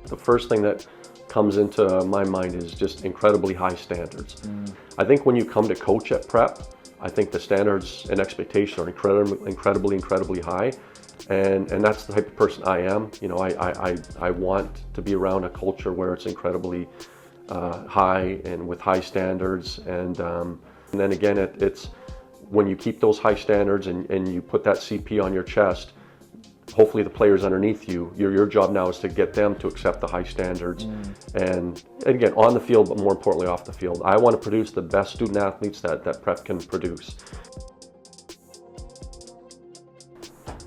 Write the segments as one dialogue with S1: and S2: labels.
S1: the first thing that comes into my mind is just incredibly high standards. I think when you come to coach at Prep, I think the standards and expectations are incredibly high. And that's the type of person I am. You know, I want to be around a culture where it's incredibly high and with high standards. And then again, it's when you keep those high standards and you put that CP on your chest, hopefully the players underneath you, your job now is to get them to accept the high standards. And again, on the field, but more importantly off the field. I want to produce the best student athletes that Prep can produce.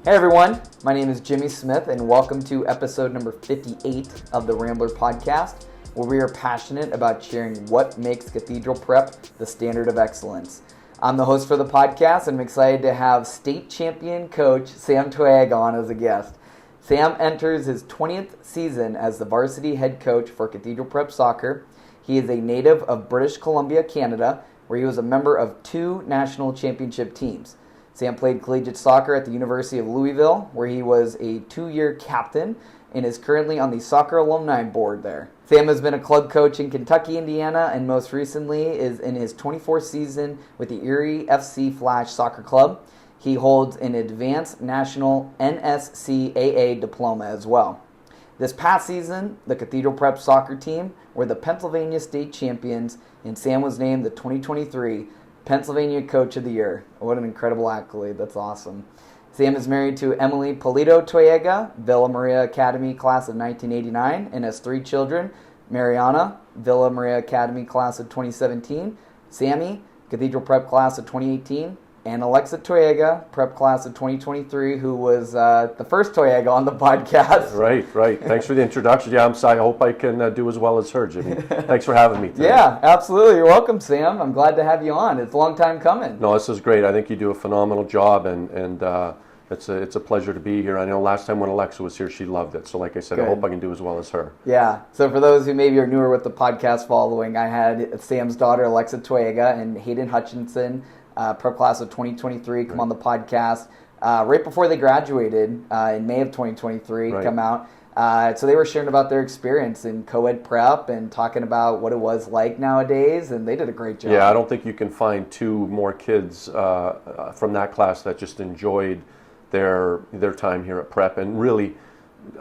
S2: Hey everyone, my name is Jimmy Smith and welcome to episode number 58 of the Rambler Podcast, where we are passionate about sharing what makes Cathedral Prep the standard of excellence. I'm the host for the podcast and I'm excited to have state champion coach Sam Tojaga on as a guest. Sam enters his 20th season as the varsity head coach for Cathedral Prep Soccer. He is a native of British Columbia, Canada, where he was a member of 2 national championship teams. Sam played collegiate soccer at the University of Louisville, where he was a 2-year captain and is currently on the soccer alumni board there. Sam has been a club coach in Kentucky, Indiana, and most recently is in his 24th season with the Erie FC Flash Soccer Club. He holds an advanced national NSCAA diploma as well. This past season, the Cathedral Prep soccer team were the Pennsylvania state champions, and Sam was named the 2023 Pennsylvania Coach of the Year. What an incredible accolade. That's awesome. Sam is married to Emily Polito Tojaga, Villa Maria Academy class of 1989, and has 3 children, Mariana, Villa Maria Academy class of 2017, Sammy, Cathedral Prep class of 2018, and Alexa Tojaga, Prep class of 2023, who was the first Tojaga on the podcast.
S1: Right. Thanks for the introduction. Yeah, I hope I can do as well as her, Jimmy. Thanks for having me today.
S2: Yeah, absolutely. You're welcome, Sam. I'm glad to have you on. It's a long time coming.
S1: No, this is great. I think you do a phenomenal job, and it's a pleasure to be here. I know last time when Alexa was here, she loved it. So like I said,
S2: Good.
S1: I hope I can do as well as her.
S2: Yeah. So for those who maybe are newer with the podcast following, I had Sam's daughter, Alexa Tojaga, and Hayden Hutchinson, Prep class of 2023, come on the podcast right before they graduated in May of 2023, come out. So they were sharing about their experience in co-ed prep and talking about what it was like nowadays, and they did a great job.
S1: Yeah, I don't think you can find 2 more kids from that class that just enjoyed their time here at Prep, and really,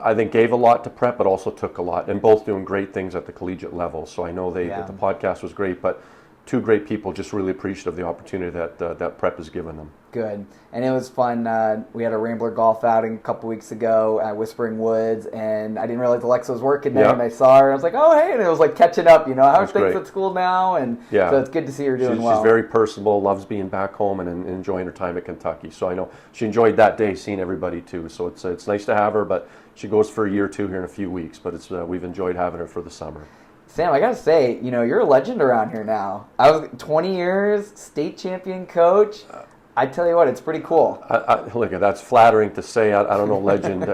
S1: I think gave a lot to Prep, but also took a lot, and both doing great things at the collegiate level. So I know that the podcast was great, but 2 great people, just really appreciative of the opportunity that Prep has given them.
S2: Good. And it was fun. We had a Rambler golf outing a couple weeks ago at Whispering Woods, and I didn't realize Alexa was working there, and I saw her. I was like, oh, hey, and it was like catching up, how are things at school now? And so it's good to see her doing well.
S1: She's very personable, loves being back home and enjoying her time at Kentucky. So I know she enjoyed that day seeing everybody too. So it's nice to have her, but she goes for a year or 2 here in a few weeks, but we've enjoyed having her for the summer.
S2: Sam, I got to say, you're a legend around here now. I was 20 years, state champion coach. I tell you what, it's pretty cool.
S1: Look, that's flattering to say. I don't know, legend.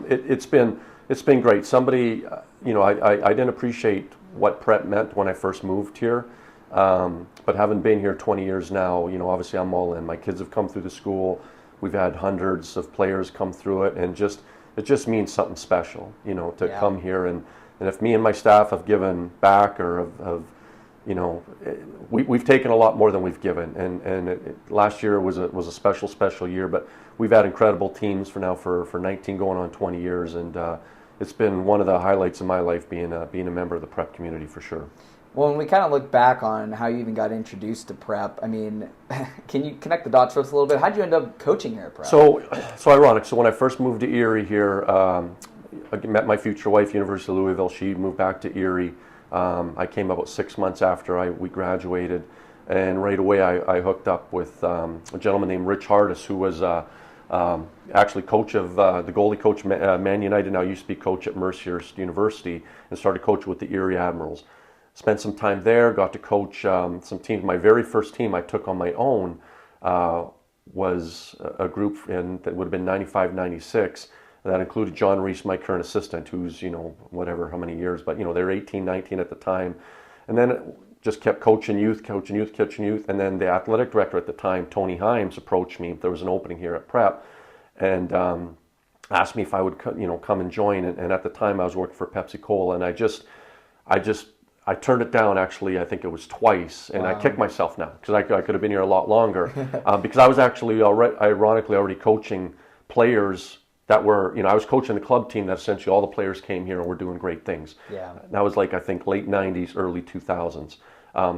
S1: It's been great. Somebody, I didn't appreciate what Prep meant when I first moved here. But having been here 20 years now, obviously I'm all in. My kids have come through the school. We've had hundreds of players come through it, and it just means something special, to come here and if me and my staff have given back or we've taken a lot more than we've given. And last year was a special year, but we've had incredible teams for 19 going on 20 years. And it's been one of the highlights of my life being a member of the Prep community for sure.
S2: Well, when we kind of look back on how you even got introduced to Prep, I mean, can you connect the dots for us a little bit? How'd you end up coaching here at Prep?
S1: So ironic. So when I first moved to Erie here, I met my future wife, University of Louisville. She moved back to Erie. I came about 6 months after we graduated, and right away I hooked up with a gentleman named Rich Hardis, who was actually coach of the goalie coach Man United, now used to be coach at Mercyhurst University, and started coaching with the Erie Admirals. Spent some time there, got to coach some teams. My very first team I took on my own was a group that would have been 95, 96. That included John Reese, my current assistant, who's, how many years, but, they were 18, 19 at the time. And then just kept coaching youth. And then the athletic director at the time, Tony Himes, approached me. There was an opening here at Prep. And asked me if I would come and join, and at the time I was working for Pepsi Cola, and I turned it down. Actually, I think it was twice, and I kick myself now because I could have been here a lot longer because I was actually ironically already coaching players that were, I was coaching the club team that essentially all the players came here and were doing great things.
S2: Yeah.
S1: That was like, I think, late 90s, early 2000s.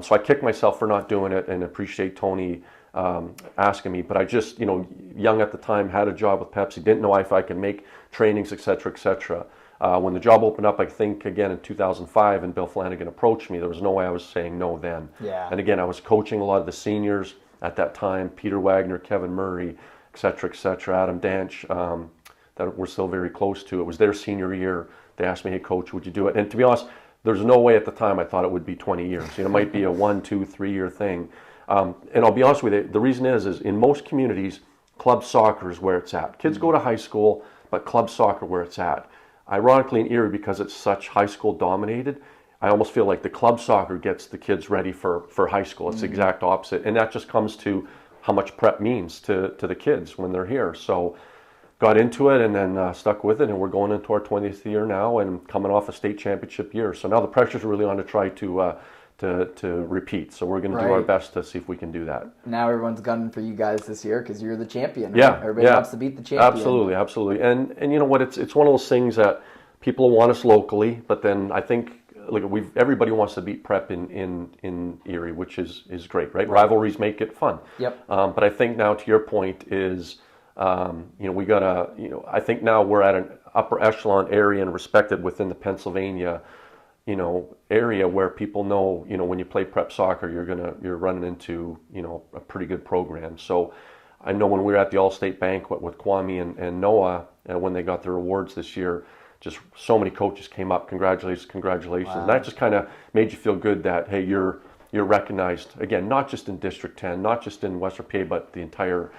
S1: So I kicked myself for not doing it, and appreciate Tony asking me. But I just, young at the time, had a job with Pepsi, didn't know if I could make trainings, et cetera, et cetera. When the job opened up, I think, again, in 2005, and Bill Flanagan approached me, there was no way I was saying no then.
S2: Yeah.
S1: And again, I was coaching a lot of the seniors at that time, Peter Wagner, Kevin Murray, et cetera, Adam Danch, that we're still very close to. It was their senior year. They asked me, hey, coach, would you do it? And to be honest, there's no way at the time I thought it would be 20 years. It might be a 1, 2, 3 year thing. And I'll be honest with you, the reason is in most communities, club soccer is where it's at. Kids go to high school, but club soccer where it's at. Ironically, in Erie, because it's such high school dominated, I almost feel like the club soccer gets the kids ready for high school. It's the exact opposite. And that just comes to how much prep means to the kids when they're here. So got into it and then stuck with it, and we're going into our 20th year now and coming off a state championship year. So now the pressure's really on to try to repeat. So we're going to do our best to see if we can do that.
S2: Now everyone's gunning for you guys this year because you're the champion. Right?
S1: Yeah,
S2: Everybody wants to beat the champion.
S1: Absolutely. And you know what? It's one of those things that people want us locally, but then I think everybody wants to beat Prep in Erie, which is great, right? Rivalries make it fun.
S2: Yep.
S1: But I think now, to your point, is we gotta. I think now we're at an upper echelon area and respected within the Pennsylvania, area where people know, when you play prep soccer, you're running into, a pretty good program. So I know when we were at the All-State banquet with Kwame and Noah, when they got their awards this year, just so many coaches came up, congratulations. Wow. And that just kind of made you feel good that, hey, you're recognized, again, not just in District 10, not just in Western PA, but the entire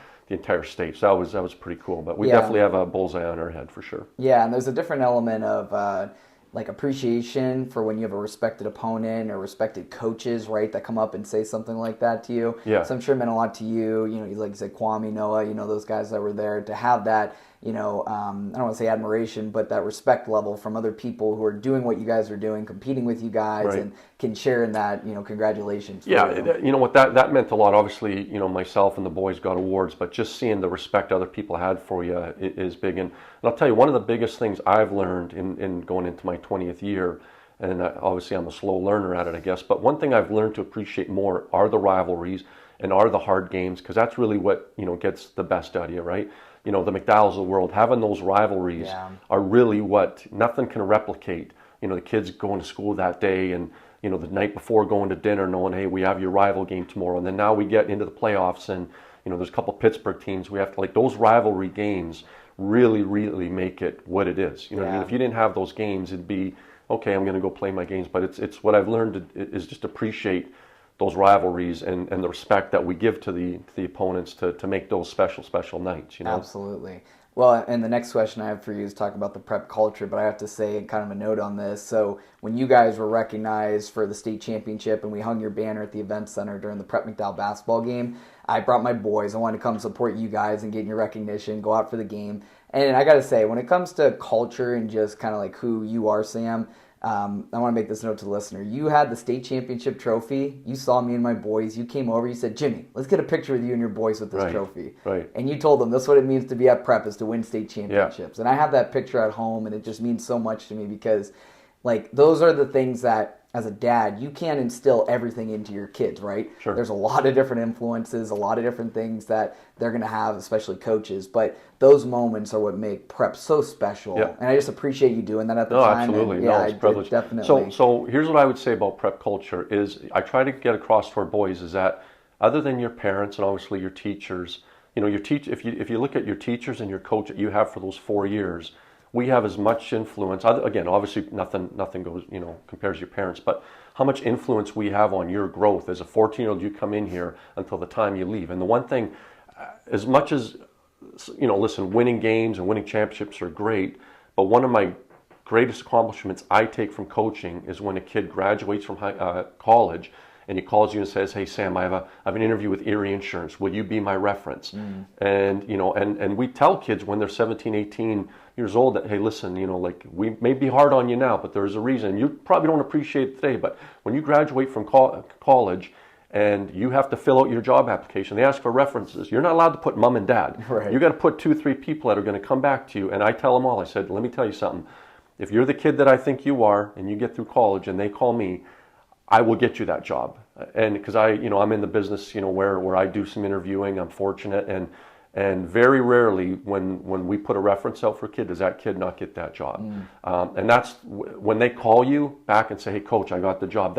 S1: state. So that was pretty cool. But we definitely have a bullseye on our head for sure.
S2: Yeah, and there's a different element of appreciation for when you have a respected opponent or respected coaches, right, that come up and say something like that to you.
S1: Yeah.
S2: So I'm sure it meant a lot to you. Like you said, Kwame, Noah, those guys that were there, to have that, I don't want to say admiration, but that respect level from other people who are doing what you guys are doing, competing with you guys, and can share in that, congratulations.
S1: Yeah, you know what, that meant a lot. Obviously, myself and the boys got awards, but just seeing the respect other people had for you is big. And I'll tell you, one of the biggest things I've learned in going into my 20th year, and obviously I'm a slow learner at it, I guess, but one thing I've learned to appreciate more are the rivalries and are the hard games, because that's really what, gets the best out of you, right? The McDowells of the world, having those rivalries are really what nothing can replicate. The kids going to school that day and, the night before going to dinner knowing, hey, we have your rival game tomorrow. And then now we get into the playoffs and, there's a couple Pittsburgh teams. We have to, those rivalry games really, really make it what it is. What I mean? If you didn't have those games, it'd be, okay, I'm going to go play my games. But it's what I've learned is just appreciate those rivalries and the respect that we give to the opponents to make those special nights.
S2: Absolutely. Well, and the next question I have for you is talk about the prep culture, but I have to say kind of a note on this. So when you guys were recognized for the state championship and we hung your banner at the event center during the Prep McDowell basketball game, I brought my boys. I wanted to come support you guys and get your recognition, go out for the game. And I got to say, when it comes to culture and just kind of who you are, Sam, I want to make this note to the listener. You had the state championship trophy. You saw me and my boys. You came over. You said, Jimmy, let's get a picture with you and your boys with this trophy.
S1: Right.
S2: And you told them this is what it means to be at Prep, is to win state championships. And I have that picture at home, and it just means so much to me because, those are the things that, as a dad, you can't instill everything into your kids, right?
S1: Sure.
S2: There's a lot of different influences, a lot of different things that they're going to have, especially coaches. But those moments are what make Prep so special. Yeah. And I just appreciate you doing that at the time.
S1: Absolutely.
S2: And,
S1: it's a privilege.
S2: Definitely.
S1: So here's what I would say about Prep culture is I try to get across to our boys is that other than your parents and obviously your teachers, if you look at your teachers and your coach that you have for those 4 years, we have as much influence. Again, obviously nothing goes, compares to your parents, but how much influence we have on your growth as a 14-year-old. You come in here until the time you leave. And the one thing, as much as, listen, winning games and winning championships are great, but one of my greatest accomplishments I take from coaching is when a kid graduates from college and he calls you and says, hey, Sam, I have an interview with Erie Insurance. Will you be my reference? And, and we tell kids when they're 17, 18, years old that, hey, listen, like we may be hard on you now, but there's a reason. You probably don't appreciate it today, but when you graduate from college and you have to fill out your job application, they ask for references. You're not allowed to put mom and dad.
S2: Right.
S1: You got to put 2, 3 people that are going to come back to you. And I tell them all, I said, let me tell you something. If you're the kid that I think you are and you get through college and they call me, I will get you that job. And because I'm in the business, where I do some interviewing, I'm fortunate. And very rarely when we put a reference out for a kid, does that kid not get that job. And that's when they call you back and say, hey, coach, I got the job.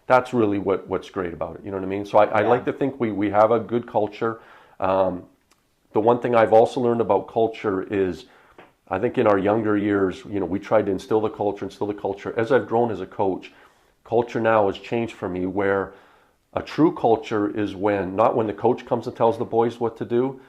S1: That's really what's great about it. You know what I mean? So I like to think we have a good culture. The one thing I've also learned about culture is, I think in our younger years, we tried to instill the culture. As I've grown as a coach, culture now has changed for me, where a true culture is not when the coach comes and tells the boys what to do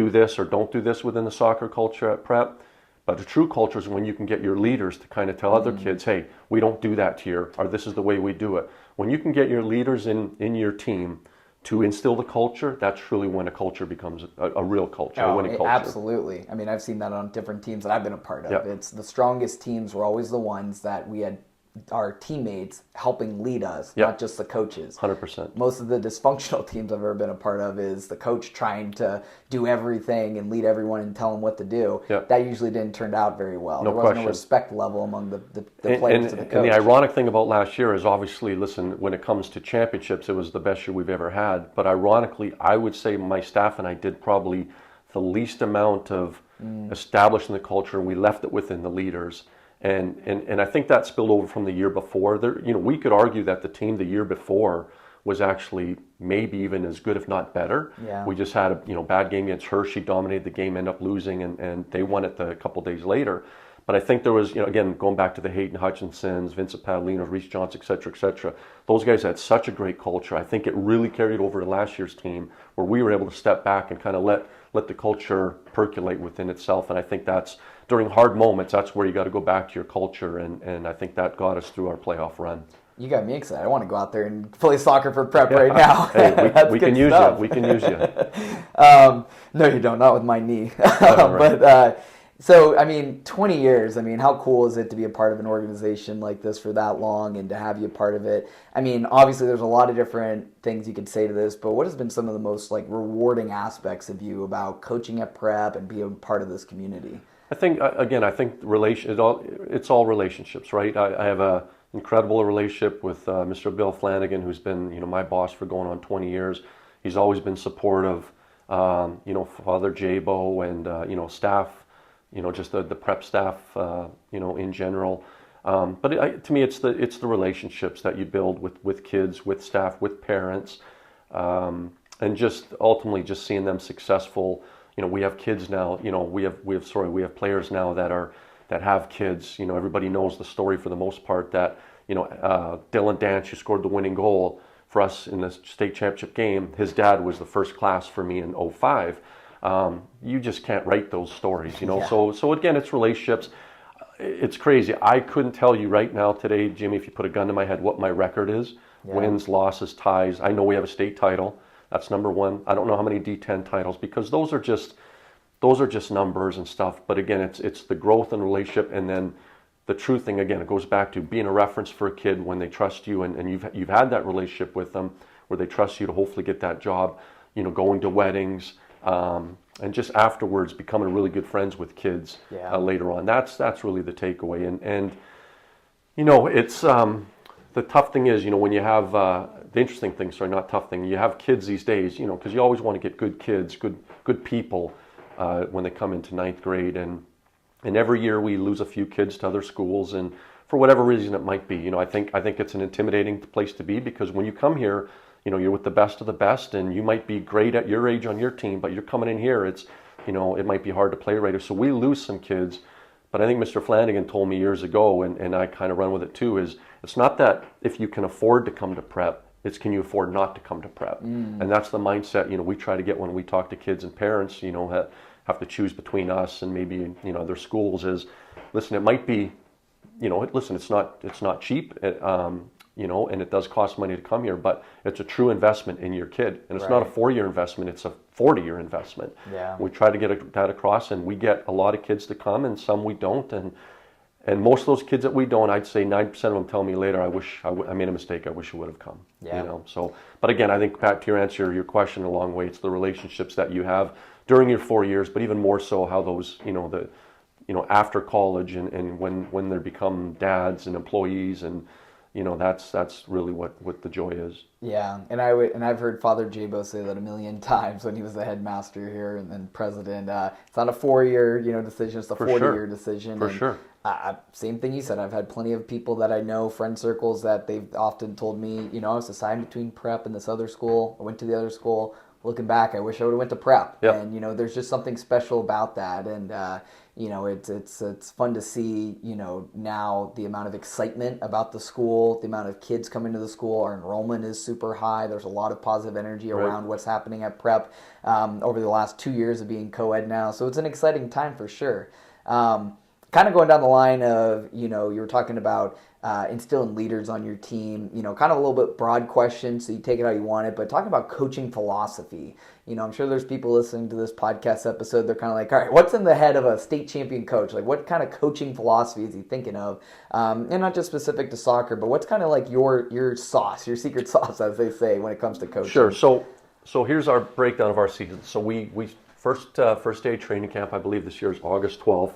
S1: this or don't do this within the soccer culture at prep, but the true culture is when you can get your leaders to kind of tell other kids, hey, we don't do that here, or this is the way we do it. When you can get your leaders in your team to instill the culture, that's truly when a culture becomes a real culture, a winning culture.
S2: Absolutely. I mean, I've seen that on different teams that I've been a part of. Yep. It's the strongest teams were always the ones that we had our teammates helping lead us, not just the coaches.
S1: 100%.
S2: Most of the dysfunctional teams I've ever been a part of is the coach trying to do everything and lead everyone and tell them what to do.
S1: Yep.
S2: That usually didn't turn out very well.
S1: No
S2: there wasn't
S1: question.
S2: a respect level among the players to the coach.
S1: And the ironic thing about last year is, obviously, listen, when it comes to championships, it was the best year we've ever had. But ironically, I would say my staff and I did probably the least amount of establishing the culture, and we left it within the leaders. And I think that spilled over from the year before. We could argue that the team the year before was actually maybe even as good, if not better.
S2: Yeah.
S1: We just had a bad game against Hershey, dominated the game, ended up losing, and they won it a couple days later. But I think there was, again, going back to the Hayden Hutchinsons, Vincent Padalino, Reese Johnson, et cetera, those guys had such a great culture. I think it really carried over to last year's team, where we were able to step back and kind of let the culture percolate within itself. And I think that's, during hard moments, that's where you got to go back to your culture. And I think that got us through our playoff run. You
S2: got me excited. I want to go out there and play soccer for prep right now.
S1: Hey, we can use you. We can use you.
S2: No, you don't. Not with my knee. Right. But so, 20 years. How cool is it to be a part of an organization like this for that long and to have you a part of it? Obviously, there's a lot of different things you could say to this, but what has been some of the most rewarding aspects of you about coaching at prep and being part of this community?
S1: I think it's all relationships, right? I have a incredible relationship with Mr. Bill Flanagan, who's been my boss for going on 20 years. He's always been supportive. Father Jabo and staff, just the prep staff, in general. But to me, it's the relationships that you build with kids, with staff, with parents, and just ultimately just seeing them successful. We have kids now. We have players now that have kids. Everybody knows the story for the most part that Dylan Dance, who scored the winning goal for us in the state championship game, his dad was the first class for me in 05. You just can't write those stories, Yeah. So again, it's relationships. It's crazy. I couldn't tell you right now today, Jimmy, if you put a gun to my head, what my record is. Yeah. Wins, losses, ties. I know we have a state title. That's number one. I don't know how many D10 titles, because those are just numbers and stuff. But again, it's the growth and relationship, and then the true thing, again, it goes back to being a reference for a kid when they trust you, and you've had that relationship with them where they trust you to hopefully get that job, going to weddings, and just afterwards becoming really good friends with kids. Yeah. Later on. That's really the takeaway. And it's the tough thing is, when you have the interesting thing, sorry, not tough thing, you have kids these days, because you always want to get good kids, good people when they come into ninth grade, and every year we lose a few kids to other schools, and for whatever reason it might be, I think it's an intimidating place to be, because when you come here, you're with the best of the best, and you might be great at your age on your team, but you're coming in here, it's, it might be hard to play right. So we lose some kids, but I think Mr. Flanagan told me years ago, and I kind of run with it too, is it's not that if you can afford to come to prep, it's can you afford not to come to prep? And that's the mindset, we try to get when we talk to kids and parents, have to choose between us and maybe, their schools is, listen, it might be, listen, it's not cheap, and it does cost money to come here, but it's a true investment in your kid. And it's not a 4-year investment, it's a 40-year investment.
S2: Yeah.
S1: We try to get that across, and we get a lot of kids to come, and some we don't. And most of those kids that we don't, I'd say 9% of them tell me later, I wish I made a mistake, I wish I would have come.
S2: Yeah.
S1: So, but again, I think back to your question a long way, it's the relationships that you have during your 4 years, but even more so how those, after college and when they become dads and employees, and that's really what the joy is.
S2: Yeah, and I've heard Father Jabo say that a million times when he was the headmaster here and then president. It's not a 4-year decision; it's a 40-year decision.
S1: For sure.
S2: Same thing you said. I've had plenty of people that I know, friend circles, that they've often told me, it's a sign between prep and this other school. I went to the other school. Looking back, I wish I would have went to prep.
S1: Yep.
S2: And there's just something special about that. And it's fun to see now the amount of excitement about the school, the amount of kids coming to the school. Our enrollment is super high. There's a lot of positive energy around what's happening at prep over the last 2 years of being co-ed now. So it's an exciting time for sure. Kind of going down the line of, you were talking about instilling leaders on your team, kind of a little bit broad question, so you take it how you want it, but talking about coaching philosophy. I'm sure there's people listening to this podcast episode, they're kind of like, all right, what's in the head of a state champion coach? Like, what kind of coaching philosophy is he thinking of? And not just specific to soccer, but what's kind of like your sauce, your secret sauce, as they say, when it comes to coaching?
S1: Sure. So here's our breakdown of our season. So we first day of training camp, I believe this year is August 12th.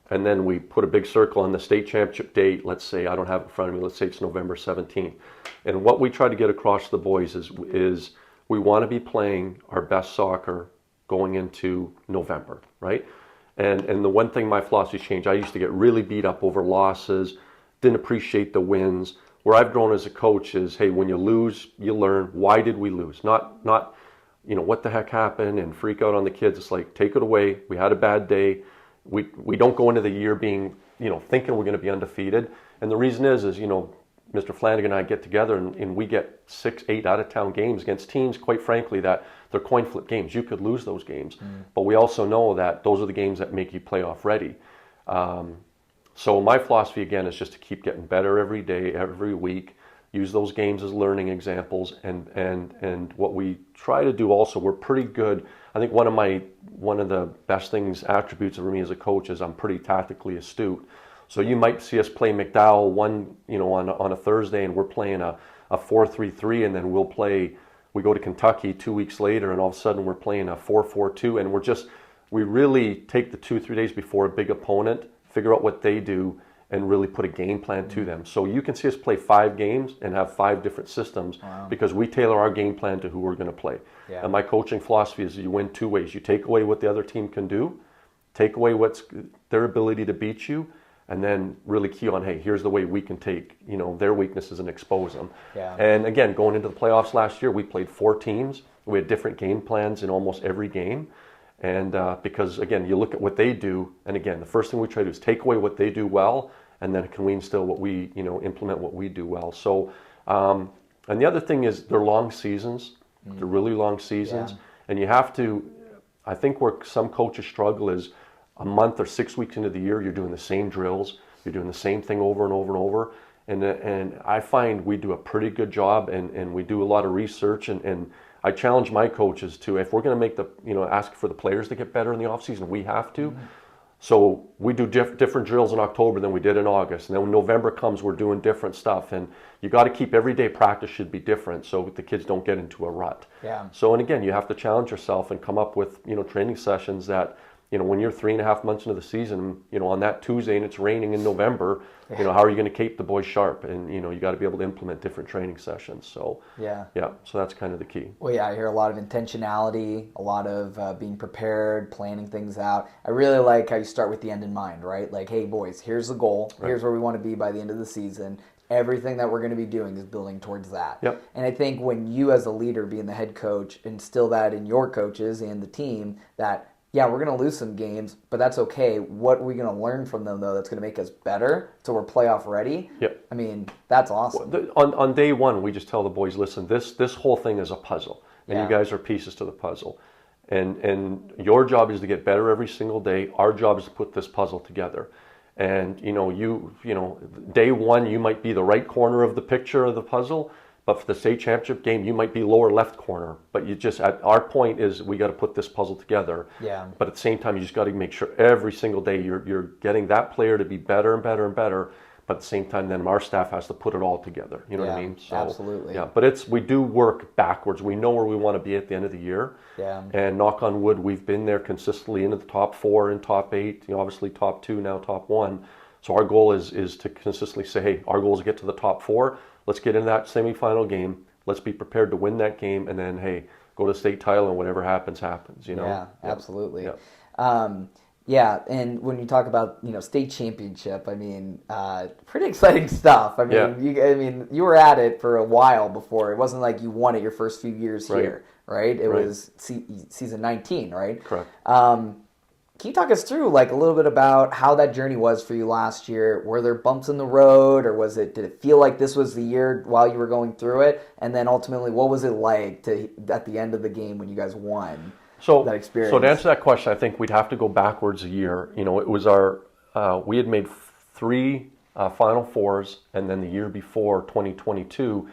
S1: And then we put a big circle on the state championship date. Let's say, I don't have it in front of me, let's say it's November 17th. And what we try to get across to the boys is we want to be playing our best soccer going into November, right? And the one thing my philosophy changed, I used to get really beat up over losses, didn't appreciate the wins. Where I've grown as a coach is, hey, when you lose, you learn, why did we lose? Not what the heck happened and freak out on the kids. It's like, take it away, we had a bad day. We don't go into the year being, thinking we're going to be undefeated. And the reason is Mr. Flanagan and I get together and we get 6-8 out-of-town games against teams, quite frankly, that they're coin flip games. You could lose those games. But we also know that those are the games that make you playoff ready. So my philosophy, again, is just to keep getting better every day, every week. Use those games as learning examples. And what we try to do also, we're pretty good. I think one of the best attributes of me as a coach is I'm pretty tactically astute. So you might see us play McDowell on a Thursday, and we're playing a 4-3-3, and then we go to Kentucky 2 weeks later, and all of a sudden we're playing a 4-4-2, and we really take the 2-3 days before a big opponent, figure out what they do, and really put a game plan to them. So you can see us play 5 games and have 5 different systems because we tailor our game plan to who we're going to play. Yeah. And my coaching philosophy is you win 2 ways. You take away what the other team can do, take away what's their ability to beat you, and then really key on, hey, here's the way we can take their weaknesses and expose them. Yeah. And again, going into the playoffs last year, we played 4 teams. We had different game plans in almost every game. And because, again, you look at what they do, and again, the first thing we try to do is take away what they do well, and then can we instill what we, implement what we do well. So, and the other thing is they're long seasons. They're really long seasons. Yeah. And you have to, I think where some coaches struggle is a month or 6 weeks into the year, you're doing the same drills. You're doing the same thing over and over and over. And I find we do a pretty good job, and we do a lot of research. And I challenge my coaches to, if we're going to make ask for the players to get better in the off season, we have to. So we do different drills in October than we did in August. And then when November comes, we're doing different stuff. And you got to keep everyday practice should be different so the kids don't get into a rut. Yeah. So, and again, you have to challenge yourself and come up with, training sessions that, when you're 3.5 months into the season, on that Tuesday and it's raining in November, how are you going to keep the boys sharp? And, you got to be able to implement different training sessions. So, so that's kind of the key. Well,
S2: I hear a lot of intentionality, a lot of being prepared, planning things out. I really like how you start with the end in mind, right? Like, hey, boys, here's the goal. Right. Here's where we want to be by the end of the season. Everything that we're going to be doing is building towards that. Yep. And I think when you as a leader, being the head coach, instill that in your coaches and the team that, yeah, we're going to lose some games, but that's okay. What are we going to learn from them, though, that's going to make us better so we're playoff ready? Yep. I mean, that's awesome.
S1: On day one, we just tell the boys, listen, this whole thing is a puzzle, and you guys are pieces to the puzzle. And your job is to get better every single day. Our job is to put this puzzle together. And day one you might be the right corner of the picture of the puzzle, but for the state championship game you might be lower left corner. But you just, at our point is, we got to put this puzzle together.
S2: Yeah.
S1: But at the same time, you just got to make sure every single day you're getting that player to be better and better and better. But at the same time, then our staff has to put it all together. You know what I mean? So,
S2: absolutely.
S1: Yeah, but we do work backwards. We know where we want to be at the end of the year.
S2: Yeah.
S1: And knock on wood, we've been there consistently into the top 4 and top 8. Obviously top 2 now, top 1. So our goal is to consistently say, hey, our goal is to get to the top 4. Let's get into that semifinal game. Let's be prepared to win that game, and then hey, go to state title, and whatever happens, happens.
S2: Yeah, absolutely.
S1: Yeah.
S2: Yeah, and when you talk about state championship, I mean, pretty exciting stuff. I mean, you were at it for a while before. It wasn't like you won it your first few years here, right? It was season 19, right?
S1: Correct.
S2: Can you talk us through a little bit about how that journey was for you last year? Were there bumps in the road, or did it feel like this was the year while you were going through it? And then ultimately, what was it like at the end of the game when you guys won? That experience.
S1: So to answer that question, I think we'd have to go backwards a year. It was we had made 3 Final Fours, and then the year before, 2022,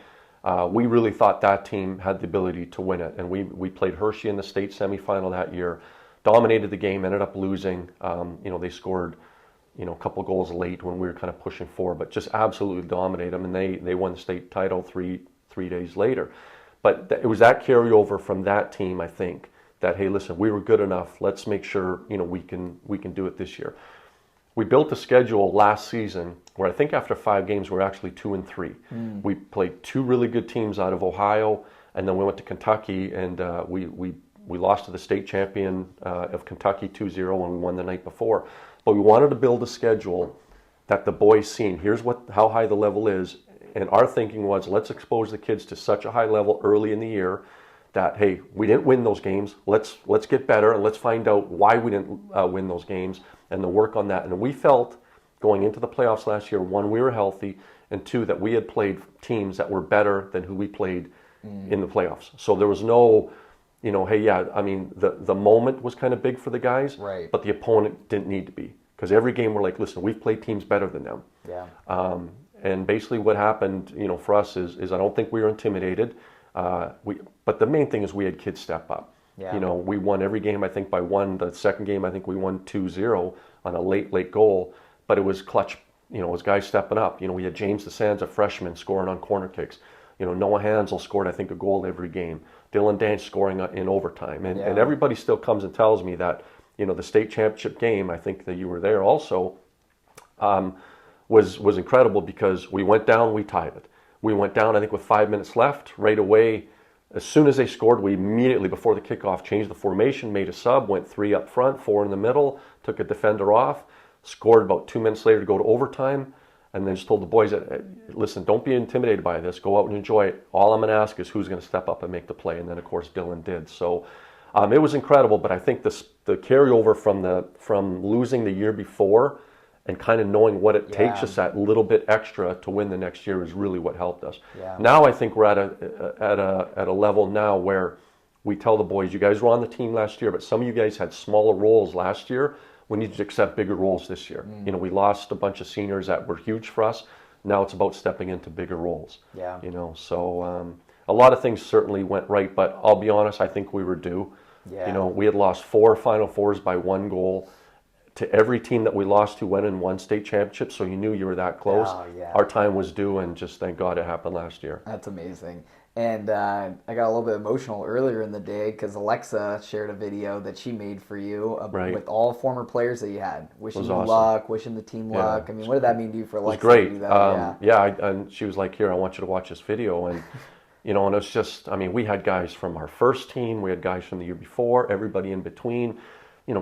S1: we really thought that team had the ability to win it. And we played Hershey in the state semifinal that year, dominated the game, ended up losing. They scored a couple goals late when we were kind of pushing forward, but just absolutely dominated them, and they won the state title three days later. But it was that carryover from that team, I think, that, hey, listen, we were good enough. Let's make sure we can do it this year. We built a schedule last season where I think after 5 games we're actually 2-3. We played 2 really good teams out of Ohio, and then we went to Kentucky, and we lost to the state champion of Kentucky 2-0 when we won the night before. But we wanted to build a schedule that the boys seen. Here's how high the level is, and our thinking was, let's expose the kids to such a high level early in the year that, hey, we didn't win those games. Let's get better, and let's find out why we didn't win those games, and to work on that. And we felt going into the playoffs last year, 1, we were healthy, and 2, that we had played teams that were better than who we played in the playoffs. So there was no, hey, yeah, I mean, the moment was kind of big for the guys,
S2: right,
S1: but the opponent didn't need to be. Because every game we're like, listen, we've played teams better than them.
S2: Yeah.
S1: And basically what happened, for us is I don't think we were intimidated. But the main thing is we had kids step up.
S2: Yeah.
S1: We won every game, I think, by 1. The second game, I think we won 2-0 on a late goal. But it was clutch. It was guys stepping up. We had James DeSanz, a freshman, scoring on corner kicks. Noah Hansel scored, I think, a goal every game. Dylan Danch scoring in overtime. And everybody still comes and tells me that, the state championship game, I think that you were there also, was incredible because we went down, we tied it. We went down, I think, with 5 minutes left. Right away, as soon as they scored, we immediately, before the kickoff, changed the formation, made a sub, went 3 up front, 4 in the middle, took a defender off, scored about 2 minutes later to go to overtime, and then just told the boys, listen, don't be intimidated by this. Go out and enjoy it. All I'm going to ask is who's going to step up and make the play. And then, of course, Dylan did. So it was incredible, but I think the carryover from losing the year before and kind of knowing what it takes us that little bit extra to win the next year is really what helped us.
S2: Yeah.
S1: Now I think we're at a level now where we tell the boys, you guys were on the team last year, but some of you guys had smaller roles last year. We need to accept bigger roles this year. We lost a bunch of seniors that were huge for us. Now it's about stepping into bigger roles.
S2: Yeah.
S1: So a lot of things certainly went right, but I'll be honest, I think we were due.
S2: Yeah.
S1: We had lost 4 Final Fours by 1 goal. To every team that we lost to went and won state championships, so you knew you were that close.
S2: Oh, yeah.
S1: Our time was due, and just thank God it happened last year.
S2: That's amazing. And I got a little bit emotional earlier in the day because Alexa shared a video that she made for you with all former players that you had, wishing you luck, wishing the team luck. I mean, what did that mean to you for Alexa?
S1: It was great.
S2: To do that?
S1: And she was like, here, I want you to watch this video. And, and it's just, I mean, we had guys from our first team, we had guys from the year before, everybody in between.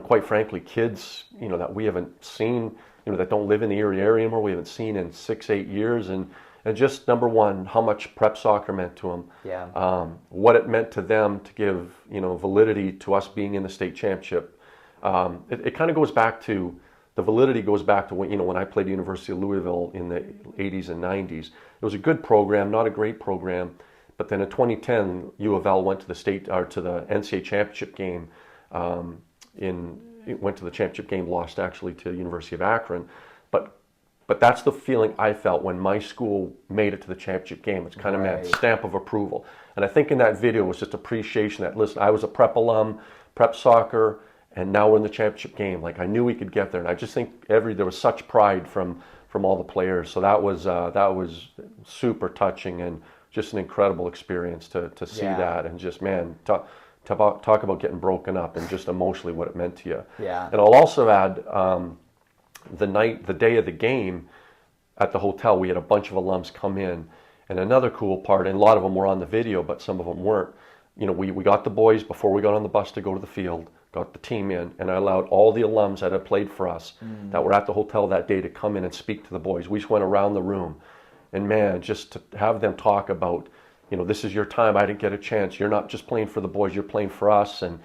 S1: Quite frankly, kids, that we haven't seen, that don't live in the Erie area anymore, we haven't seen in 6-8 years. And just, number one, how much prep soccer meant to them.
S2: Yeah.
S1: What it meant to them to give, validity to us being in the state championship. It kind of goes back to, the validity goes back to when I played University of Louisville in the 80s and 90s. It was a good program, not a great program. But then in 2010, U of L went to the NCAA championship game. It went to the championship game, lost actually to University of Akron. But But that's the feeling I felt when my school made it to the championship game. It's kind of meant stamp of approval. And I think in that video was just appreciation that, listen, I was a prep alum, prep soccer, and now we're in the championship game. Like, I knew we could get there. And I just think there was such pride from all the players. So that was super touching and just an incredible experience to see that. And just, man, talk about getting broken up and just emotionally what it meant to you.
S2: Yeah.
S1: And I'll also add, the day of the game at the hotel, we had a bunch of alums come in. And another cool part, and a lot of them were on the video, but some of them weren't. You know, we got the boys before we got on the bus to go to the field, got the team in, and I allowed all the alums that had played for us that were at the hotel that day to come in and speak to the boys. We just went around the room. And man, just to have them talk about, you know, this is your time, I didn't get a chance. You're not just playing for the boys, you're playing for us. And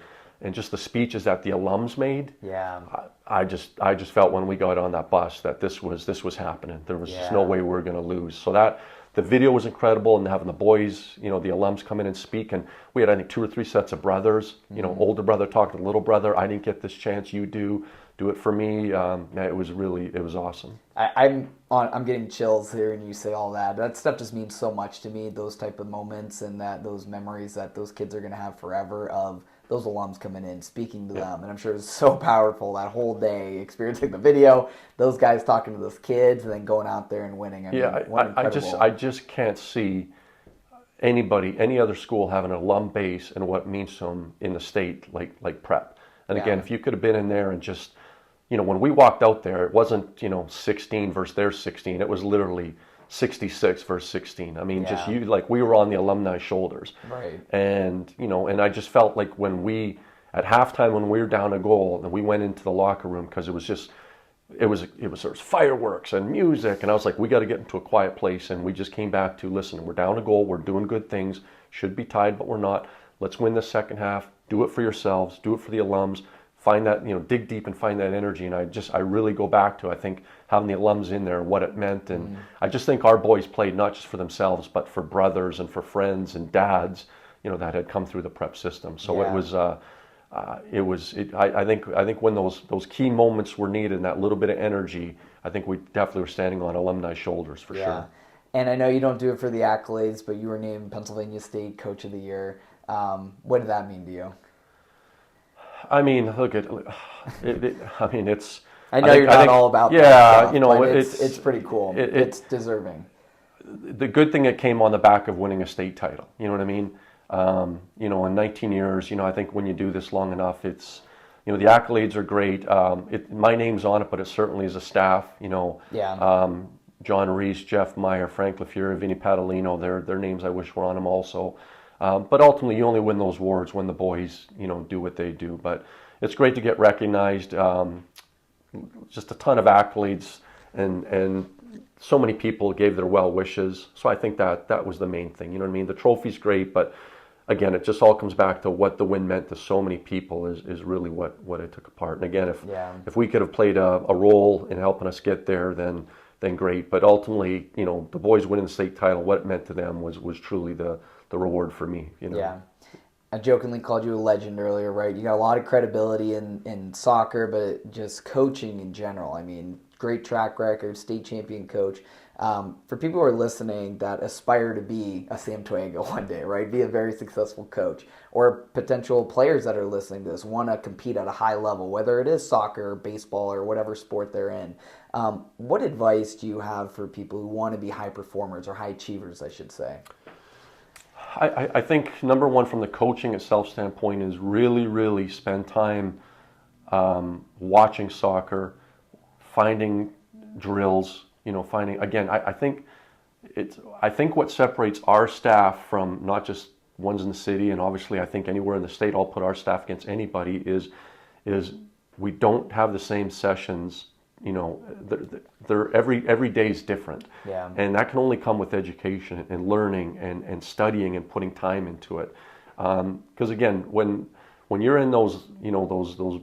S1: just the speeches that the alums made.
S2: Yeah.
S1: I just felt when we got on that bus that this was happening. There was just no way we were going to lose. So that the video was incredible, and having the boys, you know, the alums come in and speak. And we had, I think, 2 or 3 sets of brothers. You know, older brother talked to the little brother. I didn't get this chance. You do it for me. It was awesome.
S2: I'm getting chills hearing you say all that. That stuff just means so much to me. Those type of moments and those memories that those kids are going to have forever of those alums coming in, speaking to them. And I'm sure it was so powerful that whole day, experiencing the video, those guys talking to those kids, and then going out there and winning.
S1: I just can't see any other school having an alum base and what it means to them in the state like Prep. And again, if you could have been in there and just, you know, when we walked out there, it wasn't, you know, 16 versus their 16. It was literally 66 versus 16. I mean, just we were on the alumni shoulders. Right. And, you know, and I just felt like when at halftime, when we were down a goal and we went into the locker room, because there was fireworks and music. And I was like, we got to get into a quiet place. And we just came back to, listen, we're down a goal. We're doing good things. Should be tied, but we're not. Let's win the second half. Do it for yourselves. Do it for the alums. Find that, you know, dig deep and find that energy. And I really go back to, I think, having the alums in there and what it meant. And I just think our boys played not just for themselves, but for brothers and for friends and dads, you know, that had come through the prep system. So I think when those key moments were needed and that little bit of energy, I think we definitely were standing on alumni shoulders for sure.
S2: And I know you don't do it for the accolades, but you were named Pennsylvania State Coach of the Year. What did that mean to you?
S1: I mean, look at it. I mean, it's.
S2: I know you're not all about that.
S1: Yeah,
S2: stuff,
S1: you know,
S2: but it's pretty cool. It's deserving.
S1: The good thing that came on the back of winning a state title. You know what I mean? You know, in 19 years, you know, I think when you do this long enough, it's, you know, the accolades are great. My name's on it, but it certainly is a staff. You know, John Reese, Jeff Meyer, Frank LaFuria, Vinny Padalino. Their names I wish were on them also. But ultimately, you only win those awards when the boys, you know, do what they do. But it's great to get recognized. Just a ton of accolades, and so many people gave their well wishes. So I think that was the main thing. You know what I mean? The trophy's great, but again, it just all comes back to what the win meant to so many people is really what it took apart. And again, if we could have played a role in helping us get there, then great. But ultimately, you know, the boys winning the state title, what it meant to them was truly the reward for me. You know?
S2: Yeah. I jokingly called you a legend earlier, right? You got a lot of credibility in soccer, but just coaching in general. I mean, great track record, state champion coach. For people who are listening that aspire to be a Sam Tojaga one day, right? Be a very successful coach, or potential players that are listening to this want to compete at a high level, whether it is soccer or baseball or whatever sport they're in. What advice do you have for people who want to be high performers or high achievers, I should say?
S1: I think number one from the coaching itself standpoint is really spend time watching soccer, finding drills, you know, I think what separates our staff from not just ones in the city, and obviously I think anywhere in the state, I'll put our staff against anybody, is we don't have the same sessions. You know, they're every day is different, and that can only come with education and learning and studying and putting time into it. Because again, when you're in those, you know, those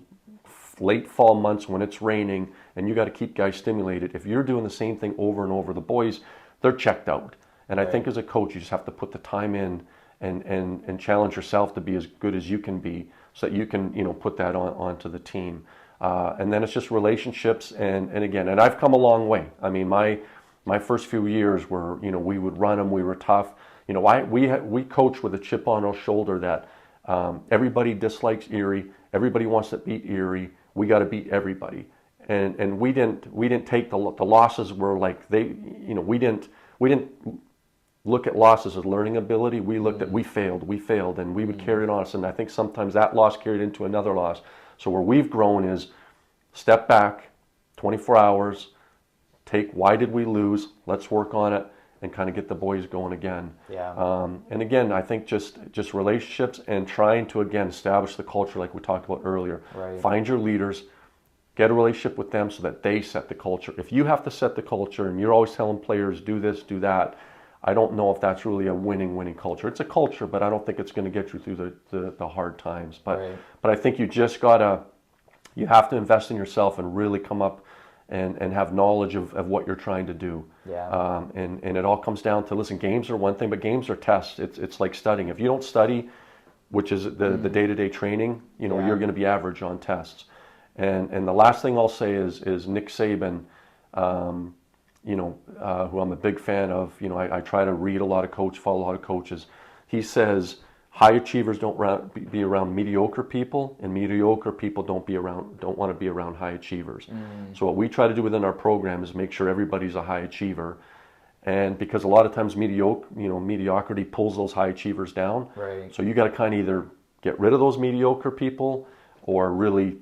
S1: late fall months when it's raining and you got to keep guys stimulated, if you're doing the same thing over and over, the boys, they're checked out. And I think as a coach, you just have to put the time in and challenge yourself to be as good as you can be, so that you can, you know, put that onto the team. And then it's just relationships, and again, and I've come a long way. I mean, my first few years were, we would run them, we were tough. We coach with a chip on our shoulder that everybody dislikes Erie, everybody wants to beat Erie, we got to beat everybody. And we didn't take the losses were like we didn't look at losses as learning ability. We looked at we failed, and we would carry it on us. And I think sometimes that loss carried into another loss. So where we've grown is step back, 24 hours, take why did we lose, let's work on it, and kind of get the boys going again.
S2: Yeah.
S1: And again, I think just relationships and trying to, again, establish the culture like we talked about earlier.
S2: Right.
S1: Find your leaders, get a relationship with them so that they set the culture. If you have to set the culture and you're always telling players, do this, do that, I don't know if that's really a winning culture. It's a culture, but I don't think it's going to get you through the hard times. But I think you just you have to invest in yourself and really come up and have knowledge of what you're trying to do.
S2: Yeah.
S1: And it all comes down to, listen, games are one thing, but games are tests. It's like studying. If you don't study, which is the day-to-day training, you're going to be average on tests. And the last thing I'll say is Nick Saban, who I'm a big fan of. I try to read a lot of follow a lot of coaches. He says high achievers don't be around mediocre people, and mediocre people don't want to be around high achievers. So what we try to do within our program is make sure everybody's a high achiever, and because a lot of times mediocrity pulls those high achievers down.
S2: Right.
S1: So you got to kind of either get rid of those mediocre people or really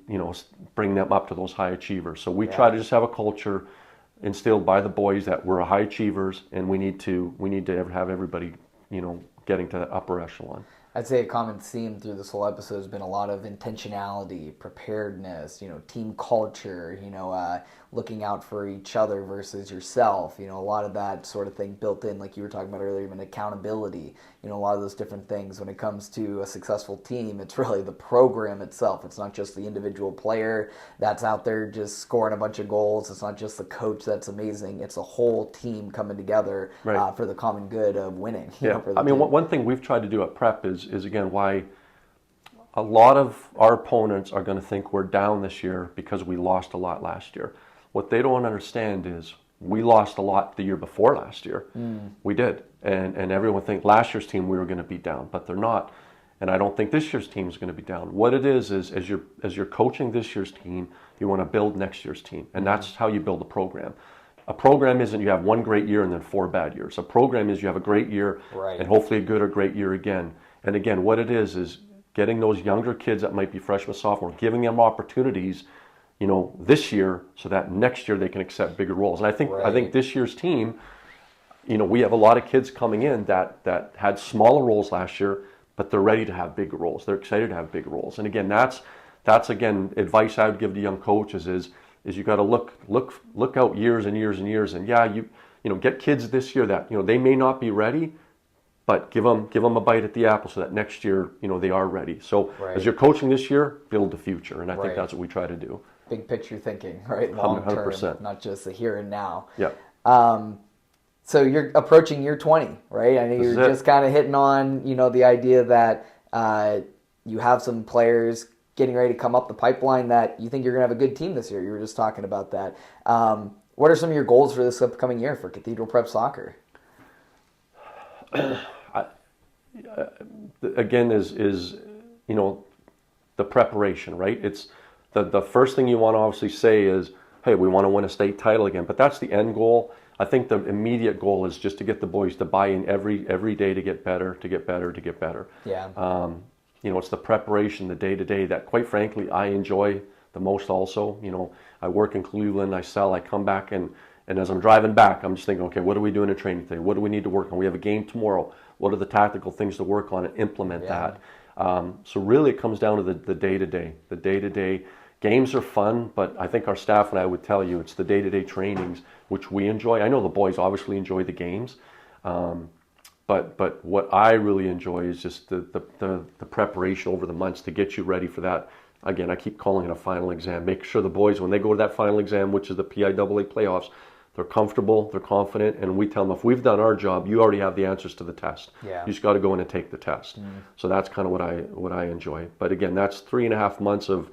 S1: bring them up to those high achievers. So we try to just have a culture instilled by the boys that we're high achievers, and we need to have everybody getting to the upper echelon.
S2: I'd say a common theme through this whole episode has been a lot of intentionality, preparedness, team culture, looking out for each other versus yourself, a lot of that sort of thing built in, like you were talking about earlier, even accountability, a lot of those different things. When it comes to a successful team, it's really the program itself. It's not just the individual player that's out there just scoring a bunch of goals. It's not just the coach that's amazing. It's a whole team coming together for the common good of winning.
S1: Yeah, one thing we've tried to do at Prep is again why a lot of our opponents are going to think we're down this year because we lost a lot last year. What they don't understand is we lost a lot the year before last year. We did. And everyone think last year's team we were going to be down, but they're not. And I don't think this year's team is going to be down. What it is as you're coaching this year's team, you want to build next year's team. And that's how you build a program. A program isn't you have one great year and then 4 bad years. A program is you have a great year and hopefully a good or great year again. And again, what it is getting those younger kids that might be freshmen, sophomore, giving them opportunities, this year, so that next year they can accept bigger roles. And I think this year's team, we have a lot of kids coming in that had smaller roles last year, but they're ready to have bigger roles. They're excited to have bigger roles. And again, that's again advice I would give to young coaches is you got to look out years and years and years. And get kids this year that they may not be ready, but give them a bite at the apple so that next year they are ready. So as you're coaching this year, build the future, and I think that's what we try to do.
S2: Big picture thinking, right? Long term,
S1: 100%.
S2: not just the here and now.
S1: Yeah.
S2: So you're approaching year 20, right? I know you're just kind of hitting on, the idea that you have some players getting ready to come up the pipeline that you think you're going to have a good team this year. You were just talking about that. What are some of your goals for this upcoming year for Cathedral Prep Soccer?
S1: Again, is the preparation, right? It's the first thing you want to obviously say is, hey, we want to win a state title again, but that's the end goal. I think the immediate goal is just to get the boys to buy in every day to get better, to get better, to get better.
S2: Yeah.
S1: It's the preparation, the day-to-day that, quite frankly, I enjoy the most also. I work in Cleveland, I sell, I come back, and as I'm driving back, I'm just thinking, okay, what are we doing in training today? What do we need to work on? We have a game tomorrow. What are the tactical things to work on and implement that? So really it comes down to the day-to-day. The day-to-day. Games are fun, but I think our staff and I would tell you it's the day-to-day trainings which we enjoy. I know the boys obviously enjoy the games, but what I really enjoy is just the preparation over the months to get you ready for that. Again, I keep calling it a final exam. Make sure the boys, when they go to that final exam, which is the PIAA playoffs, they're comfortable, they're confident, and we tell them, if we've done our job, you already have the answers to the test.
S2: Yeah.
S1: You just got to go in and take the test. So that's kind of what I enjoy. But again, that's 3.5 months of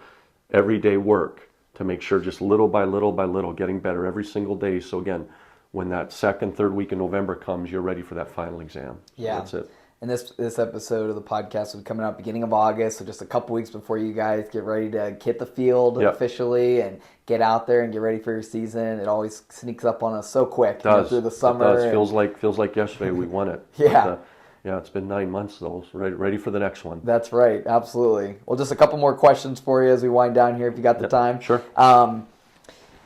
S1: everyday work to make sure just little by little by little getting better every single day. So again, when that second, third week in November comes, you're ready for that final exam. So
S2: yeah.
S1: that's it.
S2: And this episode of the podcast will be coming out beginning of August, so just a couple weeks before you guys get ready to hit the field officially and get out there and get ready for your season. It always sneaks up on us so quick through the summer.
S1: It does. Feels like yesterday we won it.
S2: Yeah.
S1: But, it's been 9 months though. So ready for the next one.
S2: That's right. Absolutely. Well, just a couple more questions for you as we wind down here, if you got the time.
S1: Sure.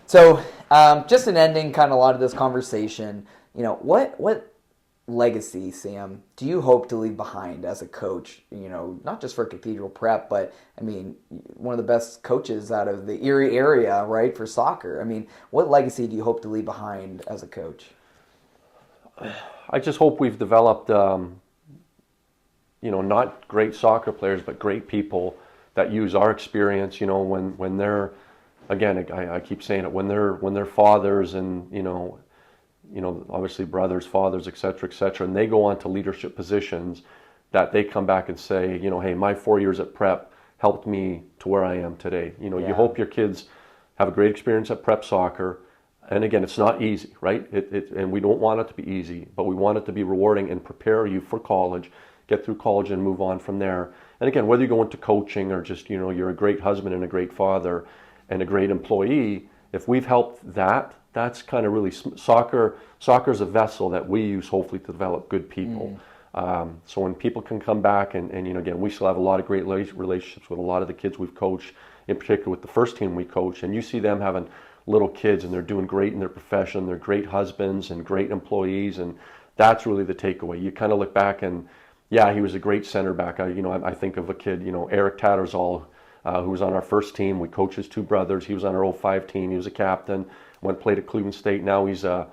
S2: So just an ending, kind of a lot of this conversation. What legacy, Sam, do you hope to leave behind as a coach? Not just for Cathedral Prep, but I mean, one of the best coaches out of the Erie area, right, for soccer. I mean, what legacy do you hope to leave behind as a coach?
S1: I just hope we've developed, not great soccer players, but great people that use our experience. When they're, again, I keep saying it, when they're fathers and obviously brothers, fathers, et cetera, and they go on to leadership positions, that they come back and say, hey, my 4 years at Prep helped me to where I am today. You hope your kids have a great experience at Prep soccer. And again, it's not easy, right? And we don't want it to be easy, but we want it to be rewarding and prepare you for college, get through college and move on from there. And again, whether you go into coaching or just, you're a great husband and a great father and a great employee, if we've helped that's kind of really soccer's a vessel that we use hopefully to develop good people. So when people can come back and again, we still have a lot of great relationships with a lot of the kids we've coached, in particular with the first team we coach, and you see them having little kids and they're doing great in their profession, they're great husbands and great employees, and that's really the takeaway. You kind of look back and he was a great center back. I think of a kid, Eric Tattersall, who was on our first team. We coached his two brothers. He was on our 05 team. He was a captain. Went played at Cleveland State. Now he's a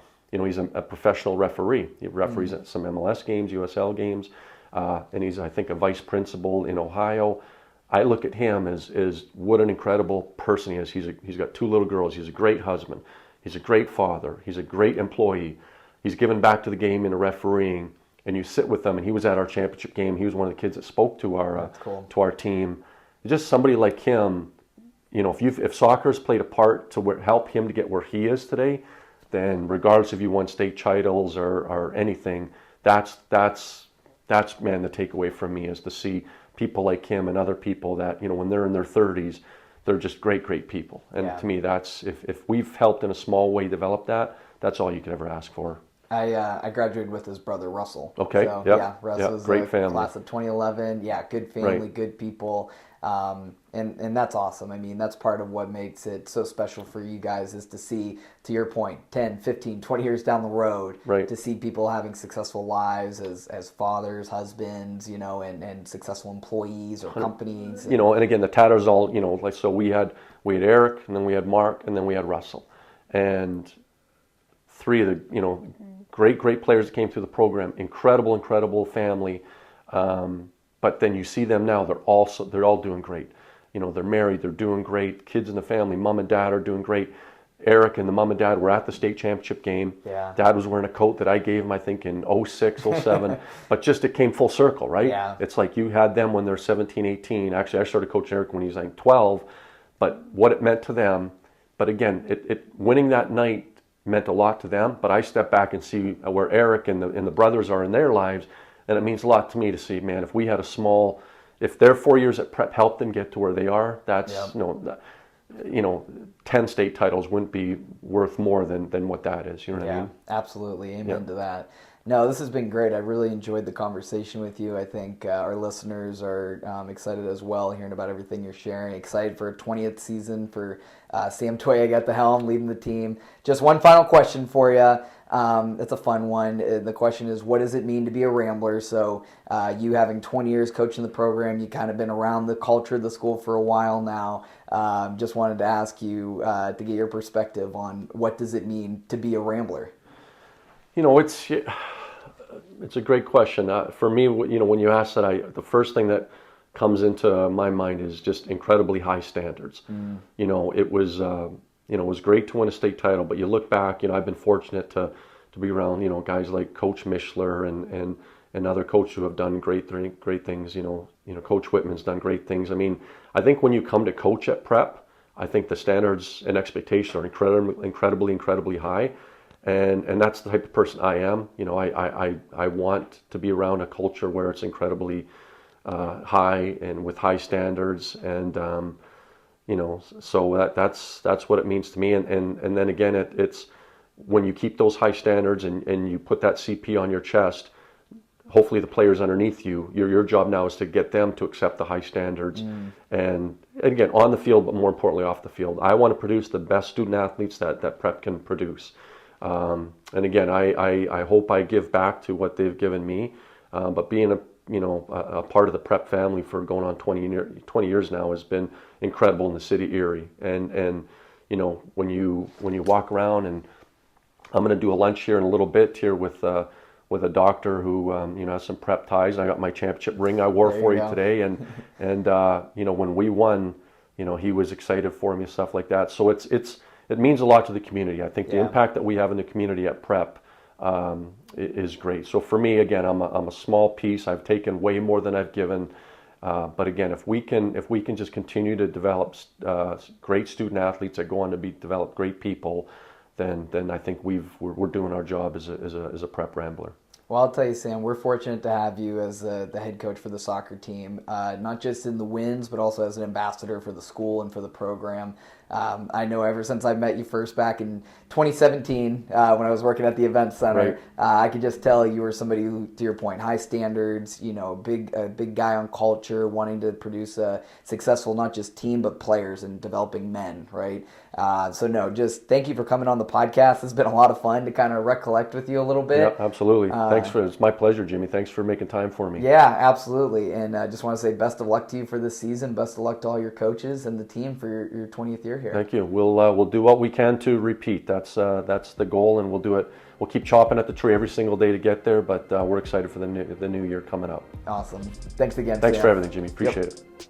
S1: professional referee. He referees at some MLS games, USL games, and he's, I think, a vice principal in Ohio. I look at him as what an incredible person he is. He's got two little girls. He's a great husband. He's a great father. He's a great employee. He's given back to the game in refereeing. And you sit with them, and he was at our championship game. He was one of the kids that spoke to our team. Just somebody like him. If soccer's played a part to help him to get where he is today, then regardless if you won state titles or anything, that's man, the takeaway from me is to see people like him and other people that, when they're in their 30s, they're just great people. And to me, that's if we've helped in a small way develop that, that's all you could ever ask for.
S2: I graduated with his brother Russell.
S1: Okay.
S2: So, Russell's
S1: great family.
S2: Class of 2011. Yeah, good family, good people. And that's awesome. I mean, that's part of what makes it so special for you guys is to see, to your point, 10, 15, 20 years down the road, to see people having successful lives as fathers, husbands, and successful employees or companies.
S1: And again, the Tattersall, so we had Eric, and then we had Mark, and then we had Russell. And three of the, great players that came through the program, incredible family. But then you see them now, they're all doing great. They're married, they're doing great. Kids in the family, mom and dad are doing great. Eric and the mom and dad were at the state championship game.
S2: Yeah.
S1: Dad was wearing a coat that I gave him, I think, in 06, 07. But just it came full circle, right?
S2: Yeah.
S1: It's like you had them when they're 17, 18. Actually, I started coaching Eric when he was like 12. But what it meant to them. But again, it winning that night meant a lot to them, but I step back and see where Eric and the brothers are in their lives, and it means a lot to me to see, man, if we had if their 4 years at Prep helped them get to where they are, that's, 10 state titles wouldn't be worth more than what that is, what I mean?
S2: Absolutely, amen to that. No, this has been great. I really enjoyed the conversation with you. I think our listeners are excited as well, hearing about everything you're sharing. Excited for a 20th season for Sam Tojaga at the helm, leading the team. Just one final question for you. It's a fun one. The question is, what does it mean to be a Rambler? So you having 20 years coaching the program, you kind of been around the culture of the school for a while now. Just wanted to ask you to get your perspective on what does it mean to be a Rambler?
S1: It's a great question. For me, when you ask that, the first thing that comes into my mind is just incredibly high standards. It was great to win a state title, but you look back, I've been fortunate to be around, guys like Coach Mishler and other coaches who have done great things. Coach Whitman's done great things. I mean, I think when you come to coach at Prep, I think the standards and expectations are incredibly high. And that's the type of person I am. You know, I want to be around a culture where it's incredibly high and with high standards, and you know, so that's what it means to me. And then again, it's when you keep those high standards and you put that CP on your chest, hopefully the players underneath you, your job now is to get them to accept the high standards. And again, on the field, but more importantly off the field. I want to produce the best student athletes that Prep can produce. And again, I hope I give back to what they've given me. But being a part of the Prep family for going on 20 years now has been incredible in the city of Erie. And you know, when you walk around, and I'm going to do a lunch here in a little bit here with a doctor who you know, has some Prep ties. I got my championship ring I wore for you today, and you know, when we won, you know, he was excited for me and stuff like that. So it means a lot to the community. I think the impact that we have in the community at Prep is great. So for me, again, I'm a small piece. I've taken way more than I've given. But again, if we can just continue to develop great student athletes that go on to develop great people, then I think we're doing our job as a Prep Rambler.
S2: Well, I'll tell you, Sam, we're fortunate to have you as the head coach for the soccer team, not just in the wins, but also as an ambassador for the school and for the program. I know ever since I met you first back in 2017 when I was working at the event center, I could just tell you were somebody who, to your point, high standards, you know, a big guy on culture, wanting to produce a successful not just team but players and developing men, right? So no, just thank you for coming on the podcast. It's been a lot of fun to kind of recollect with you a little bit.
S1: Yeah, absolutely. It's my pleasure, Jimmy. Thanks for making time for me.
S2: Yeah, absolutely. And I just want to say best of luck to you for this season. Best of luck to all your coaches and the team for your 20th year here.
S1: Thank you. We'll do what we can to repeat. That's the goal, and we'll do it. We'll keep chopping at the tree every single day to get there, but we're excited for the new year coming up.
S2: Awesome. Thanks again.
S1: Thanks
S2: Sam.
S1: for everything, Jimmy. Appreciate it.